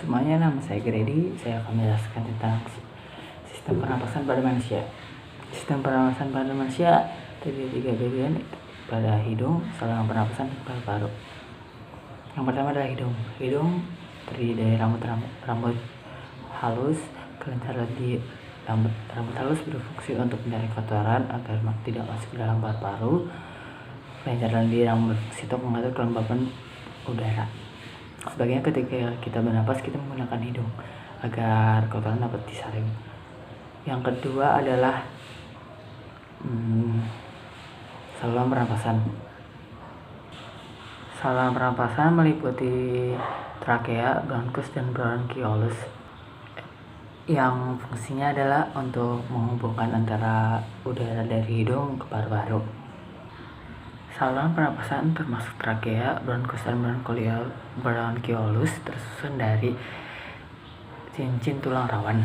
Semuanya, nama saya Grady. Saya akan menjelaskan tentang sistem pernapasan pada manusia. Sistem pernapasan pada manusia terdiri 3 bagian pada hidung, saluran pernapasan, dan paru-paru. Yang pertama adalah hidung. Hidung terdiri dari rambut halus. Kelenjar di rambut halus berfungsi untuk mencari kotoran agar tidak masuk ke dalam paru-paru. Kelenjar di rambut berfungsi untuk mengatur kelembapan udara. Sebagian ketika kita bernapas, kita menggunakan hidung agar kotoran dapat disaring. Yang kedua adalah saluran pernapasan. Saluran pernapasan meliputi trakea, bronkus, dan bronkiolus yang fungsinya adalah untuk menghubungkan antara udara dari hidung ke paru-paru. Saluran pernapasan termasuk trakea, bronkus, dan bronkiolus tersusun dari cincin tulang rawan.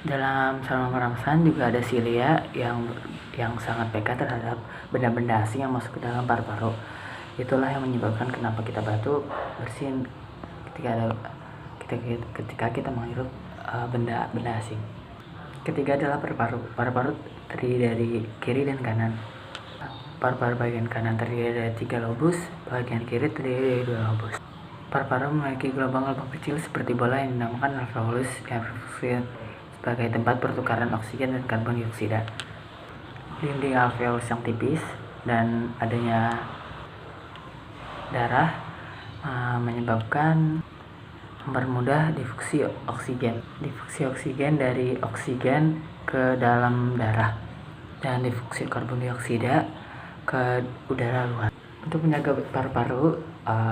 Dalam saluran pernapasan juga ada silia yang sangat peka terhadap benda-benda asing yang masuk ke dalam paru-paru. Itulah yang menyebabkan kenapa kita batuk, bersin ketika kita menghirup benda asing. Ketiga adalah paru-paru. Paru-paru terdiri dari kiri dan kanan. Paru-paru bagian kanan terdiri dari 3 lobus, bagian kiri terdiri dari 2 lobus. Paru-paru memiliki gelombang-gelombang kecil seperti bola yang dinamakan alveolus yang berfungsi sebagai tempat pertukaran oksigen dan karbon dioksida. Dinding alveolus yang tipis dan adanya darah menyebabkan mempermudah difusi oksigen. Difusi oksigen dari oksigen ke dalam darah dan difusi karbon dioksida ke udara luar. Untuk menjaga paru-paru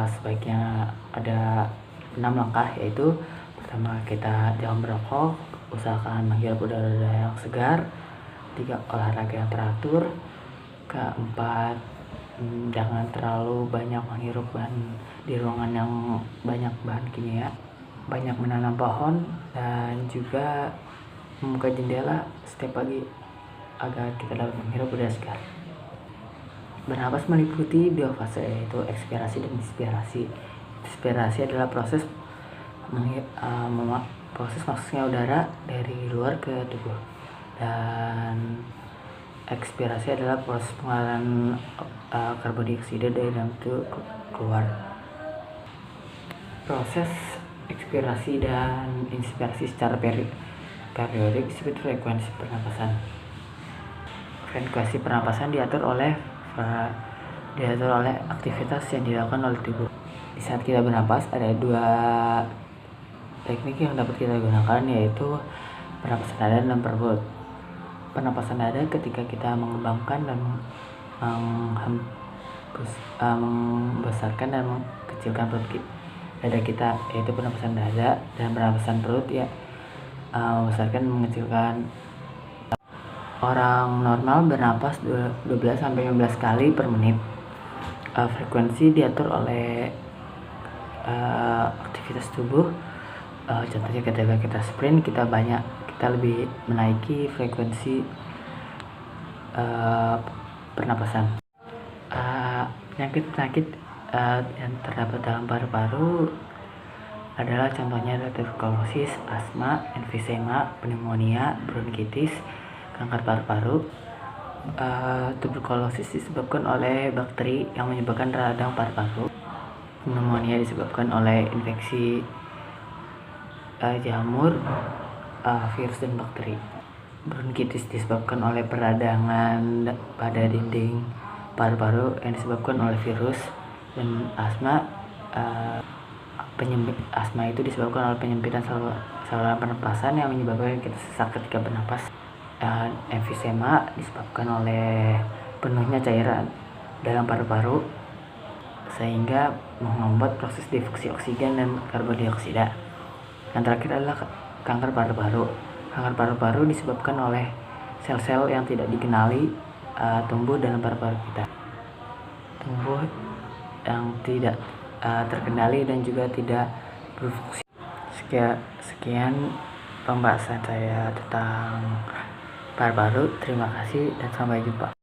sebaiknya ada 6 langkah, yaitu pertama, kita jangan merokok, usahakan menghirup udara yang segar. 3, olahraga yang teratur. Keempat, jangan terlalu banyak menghirup di ruangan yang banyak bahan kimia. Banyak menanam pohon dan juga membuka jendela setiap pagi agar kita dapat menghirup udara segar. Bernapas meliputi 2 fase, yaitu ekspirasi dan inspirasi. Inspirasi adalah proses masuknya udara dari luar ke tubuh, dan ekspirasi adalah proses pengeluaran karbon dioksida dari dalam tubuh keluar. Proses ekspirasi dan inspirasi secara periodik disebut frekuensi pernapasan. Frekuensi pernapasan diatur oleh aktivitas yang dilakukan oleh tubuh. Di saat kita bernapas, ada 2 teknik yang dapat kita gunakan, yaitu pernapasan dada dan perut. Pernapasan dada ketika kita mengembangkan dan membesarkan dan mengkecilkan perut dada kita, yaitu pernapasan dada, dan pernapasan perut membesarkan dan mengecilkan. Orang normal bernapas 12-15 kali per menit. Frekuensi diatur oleh aktivitas tubuh. Contohnya ketika kita sprint, kita lebih menaiki frekuensi pernapasan. Penyakit-penyakit yang terdapat dalam paru-paru adalah contohnya tuberkulosis, asma, emfisema, pneumonia, bronkitis, kanker paru-paru. Tuberkulosis disebabkan oleh bakteri yang menyebabkan radang paru-paru. Pneumonia disebabkan oleh infeksi jamur, virus, dan bakteri. Bronkitis disebabkan oleh peradangan pada dinding paru-paru yang disebabkan oleh virus. Dan asma itu disebabkan oleh penyempitan saluran pernapasan yang menyebabkan kita sesak ketika bernapas. Emfisema disebabkan oleh penuhnya cairan dalam paru-paru sehingga menghambat proses difusi oksigen dan karbon dioksida. Yang terakhir adalah kanker paru-paru. Kanker paru-paru disebabkan oleh sel-sel yang tidak dikenali tumbuh dalam paru-paru kita. Tumbuh yang tidak terkendali dan juga tidak berfungsi. Sekian pembahasan saya tentang paru-paru. Terima kasih dan sampai jumpa.